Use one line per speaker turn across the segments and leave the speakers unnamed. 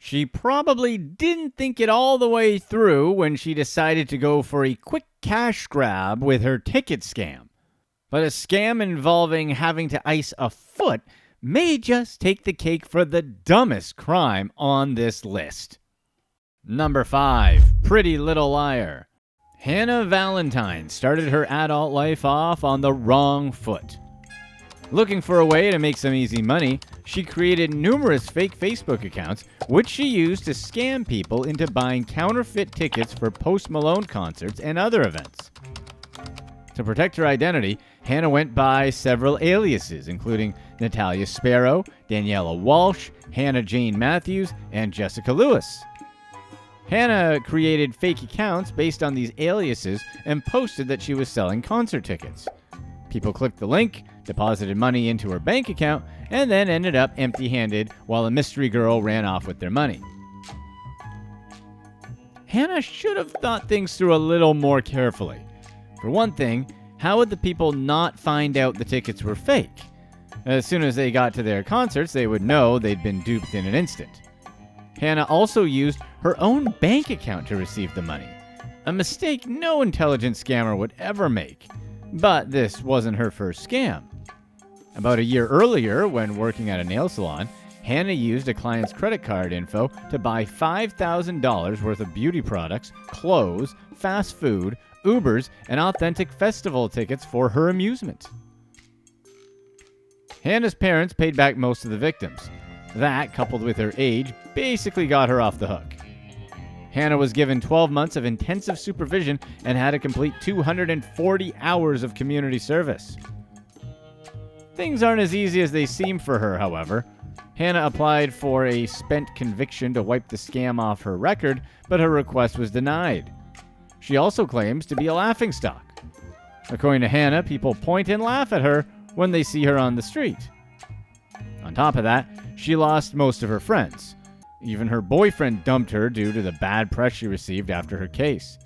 She probably didn't think it all the way through when she decided to go for a quick cash grab with her ticket scam. But a scam involving having to ice a foot may just take the cake for the dumbest crime on this list. Number 5. Pretty Little Liar. Hannah Valentine started her adult life off on the wrong foot. Looking for a way to make some easy money, she created numerous fake Facebook accounts, which she used to scam people into buying counterfeit tickets for Post Malone concerts and other events. To protect her identity, Hannah went by several aliases, including Natalia Sparrow, Daniela Walsh, Hannah Jane Matthews, and Jessica Lewis. Hannah created fake accounts based on these aliases and posted that she was selling concert tickets. People clicked the link, deposited money into her bank account, and then ended up empty-handed while a mystery girl ran off with their money. Hannah should have thought things through a little more carefully. For one thing, how would the people not find out the tickets were fake? As soon as they got to their concerts, they would know they'd been duped in an instant. Hannah also used her own bank account to receive the money, a mistake no intelligent scammer would ever make. But this wasn't her first scam. About a year earlier, when working at a nail salon, Hannah used a client's credit card info to buy $5,000 worth of beauty products, clothes, fast food, Ubers, and authentic festival tickets for her amusement. Hannah's parents paid back most of the victims. That, coupled with her age, basically got her off the hook. Hannah was given 12 months of intensive supervision and had to complete 240 hours of community service. Things aren't as easy as they seem for her, however. Hannah applied for a spent conviction to wipe the scam off her record, but her request was denied. She also claims to be a laughingstock. According to Hannah, people point and laugh at her when they see her on the street. On top of that, she lost most of her friends. Even her boyfriend dumped her due to the bad press she received after her case.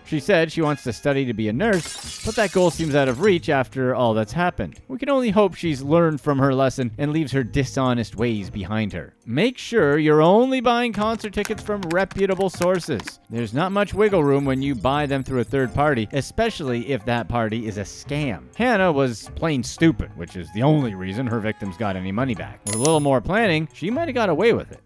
She said she wants to study to be a nurse, but that goal seems out of reach after all that's happened. We can only hope she's learned from her lesson and leaves her dishonest ways behind her. Make sure you're only buying concert tickets from reputable sources. There's not much wiggle room when you buy them through a third party, especially if that party is a scam. Hannah was plain stupid, which is the only reason her victims got any money back. With a little more planning, she might have got away with it.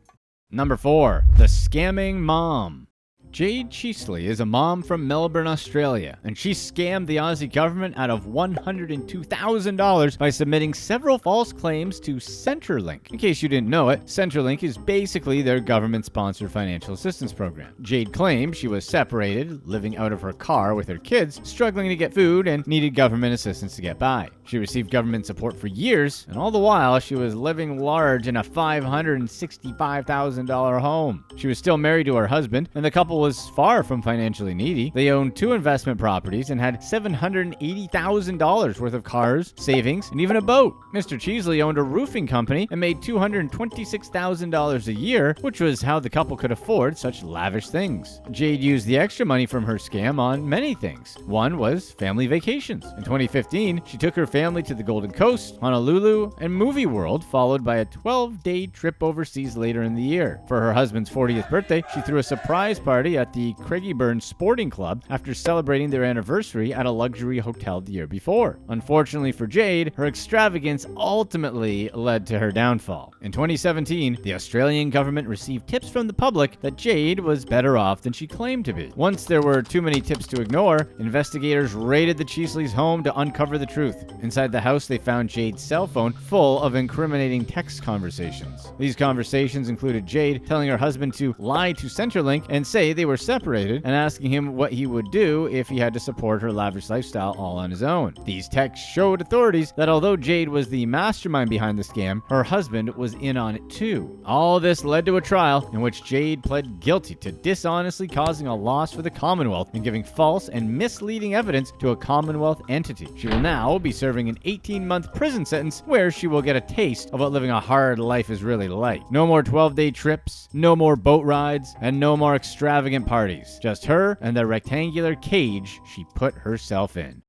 Number 4. The Scamming Mom. Jade Cheasley is a mom from Melbourne, Australia, and she scammed the Aussie government out of $102,000 by submitting several false claims to Centrelink. In case you didn't know it, Centrelink is basically their government-sponsored financial assistance program. Jade claimed she was separated, living out of her car with her kids, struggling to get food, and needed government assistance to get by. She received government support for years, and all the while she was living large in a $565,000 home. She was still married to her husband, and the couple was far from financially needy. They owned 2 investment properties and had $780,000 worth of cars, savings, and even a boat. Mr. Cheasley owned a roofing company and made $226,000 a year, which was how the couple could afford such lavish things. Jade used the extra money from her scam on many things. One was family vacations. In 2015, she took her family to the Golden Coast, Honolulu, and Movie World, followed by a 12-day trip overseas later in the year. For her husband's 40th birthday, she threw a surprise party at the Craigieburn Sporting Club after celebrating their anniversary at a luxury hotel the year before. Unfortunately for Jade, her extravagance ultimately led to her downfall. In 2017, the Australian government received tips from the public that Jade was better off than she claimed to be. Once there were too many tips to ignore, investigators raided the Cheasleys' home to uncover the truth. Inside the house, they found Jade's cell phone full of incriminating text conversations. These conversations included Jade telling her husband to lie to Centrelink and say they were separated, and asking him what he would do if he had to support her lavish lifestyle all on his own. These texts showed authorities that although Jade was the mastermind behind the scam, her husband was in on it too. All this led to a trial in which Jade pled guilty to dishonestly causing a loss for the Commonwealth and giving false and misleading evidence to a Commonwealth entity. She will now be serving an 18-month prison sentence where she will get a taste of what living a hard life is really like. No more 12-day trips, no more boat rides, and no more extravagant parties. Just her and the rectangular cage she put herself in.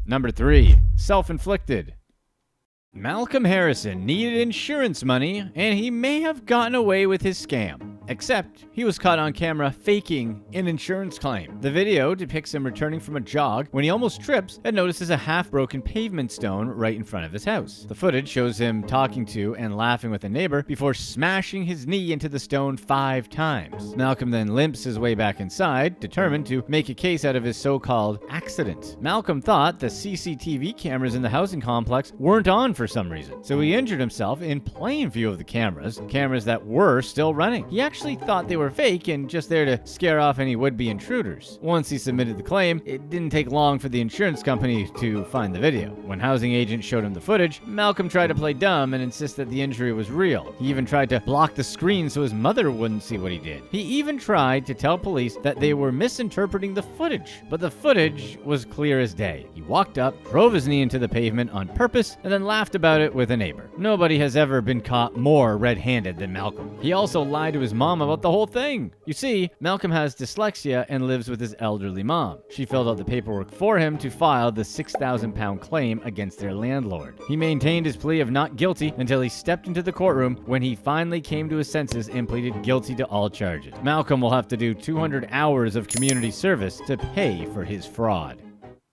Number 3. Self-inflicted. Malcom Harrison needed insurance money, and he may have gotten away with his scam. Except, he was caught on camera faking an insurance claim. The video depicts him returning from a jog when he almost trips and notices a half-broken pavement stone right in front of his house. The footage shows him talking to and laughing with a neighbor before smashing his knee into the stone 5 times. Malcom then limps his way back inside, determined to make a case out of his so-called accident. Malcom thought the CCTV cameras in the housing complex weren't on for some reason, so he injured himself in plain view of the cameras that were still running. He actually thought they were fake and just there to scare off any would-be intruders. Once he submitted the claim, it didn't take long for the insurance company to find the video. When housing agents showed him the footage, Malcom tried to play dumb and insist that the injury was real. He even tried to block the screen so his mother wouldn't see what he did. He even tried to tell police that they were misinterpreting the footage, but the footage was clear as day. He walked up, drove his knee into the pavement on purpose, and then laughed about it with a neighbor. Nobody has ever been caught more red-handed than Malcom. He also lied to his mom about the whole thing. You see, Malcom has dyslexia and lives with his elderly mom. She filled out the paperwork for him to file the £6,000 claim against their landlord. He maintained his plea of not guilty until he stepped into the courtroom when he finally came to his senses and pleaded guilty to all charges. Malcom will have to do 200 hours of community service to pay for his fraud.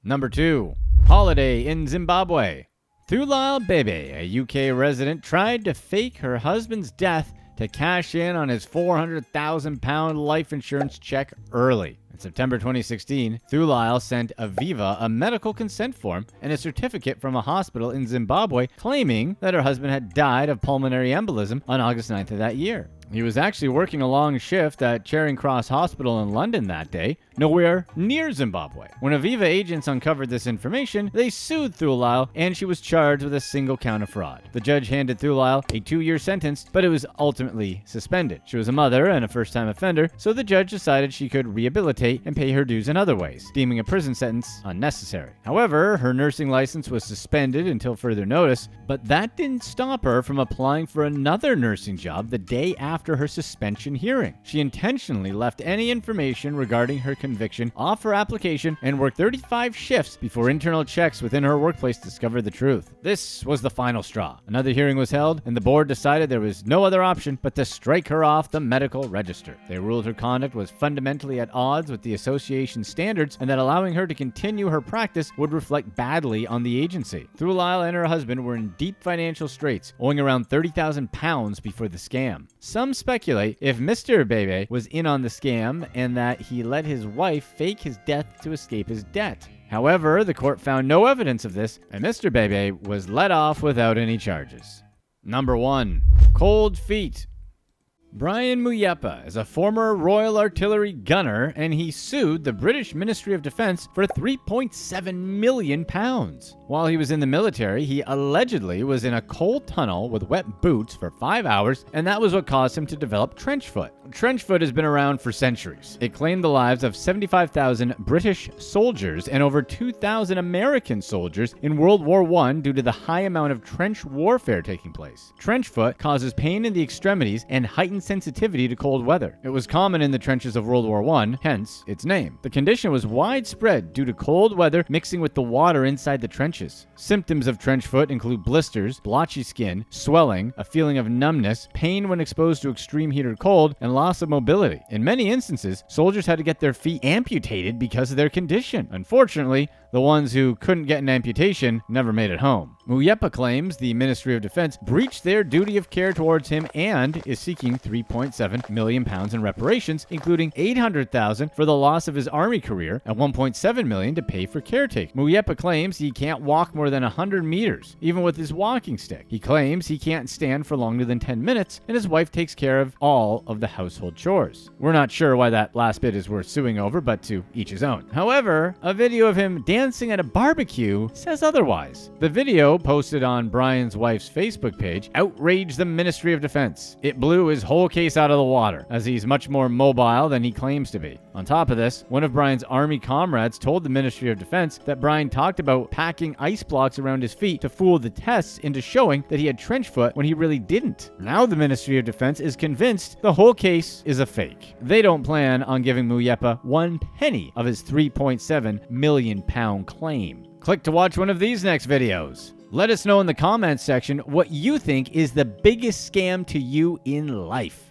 Number 2. Holiday in Zimbabwe. Thulile Bhebhe, a UK resident, tried to fake her husband's death to cash in on his £400,000 life insurance check early. In September 2016, Thulile sent Aviva a medical consent form and a certificate from a hospital in Zimbabwe claiming that her husband had died of pulmonary embolism on August 9th of that year. He was actually working a long shift at Charing Cross Hospital in London that day, nowhere near Zimbabwe. When Aviva agents uncovered this information, they sued Thulile, and she was charged with a single count of fraud. The judge handed Thulile a 2-year sentence, but it was ultimately suspended. She was a mother and a first-time offender, so the judge decided she could rehabilitate and pay her dues in other ways, deeming a prison sentence unnecessary. However, her nursing license was suspended until further notice, but that didn't stop her from applying for another nursing job the day after her suspension hearing. She intentionally left any information regarding her conviction off her application and worked 35 shifts before internal checks within her workplace discovered the truth. This was the final straw. Another hearing was held, and the board decided there was no other option but to strike her off the medical register. They ruled her conduct was fundamentally at odds with the association's standards and that allowing her to continue her practice would reflect badly on the agency. Thulile and her husband were in deep financial straits, owing around £30,000 before the scam. Some speculate if Mr. Bhebhe was in on the scam and that he let his wife fake his death to escape his debt. However, the court found no evidence of this, and Mr. Bhebhe was let off without any charges. Number 1. Cold feet. Brian MUYEPA is a former Royal Artillery gunner, and he sued the British Ministry of Defence for £3.7 million. While he was in the military, he allegedly was in a cold tunnel with wet boots for 5 hours, and that was what caused him to develop trench foot. Trench foot has been around for centuries. It claimed the lives of 75,000 British soldiers and over 2,000 American soldiers in World War I due to the high amount of trench warfare taking place. Trench foot causes pain in the extremities and heightened sensitivity to cold weather. It was common in the trenches of World War I, hence its name. The condition was widespread due to cold weather mixing with the water inside the trenches. Symptoms of trench foot include blisters, blotchy skin, swelling, a feeling of numbness, pain when exposed to extreme heat or cold, and loss of mobility. In many instances, soldiers had to get their feet amputated because of their condition. Unfortunately, the ones who couldn't get an amputation never made it home. MUYEPA claims the Ministry of Defense breached their duty of care towards him and is seeking £3.7 million in reparations, including $800,000 for the loss of his army career and $1.7 million to pay for caretaking. MUYEPA claims he can't walk more than 100 meters, even with his walking stick. He claims he can't stand for longer than 10 minutes, and his wife takes care of all of the household chores. We're not sure why that last bit is worth suing over, but to each his own. However, a video of him dancing at a barbecue says otherwise. The video, posted on Brian's wife's Facebook page, outraged the Ministry of Defense. It blew his whole case out of the water, as he's much more mobile than he claims to be. On top of this, one of Brian's army comrades told the Ministry of Defense that Brian talked about packing ice blocks around his feet to fool the tests into showing that he had trench foot when he really didn't. Now the Ministry of Defense is convinced the whole case is a fake. They don't plan on giving MUYEPA 1 penny of his £3.7 million claim. Click to watch one of these next videos. Let us know in the comments section what you think is the biggest scam to you in life.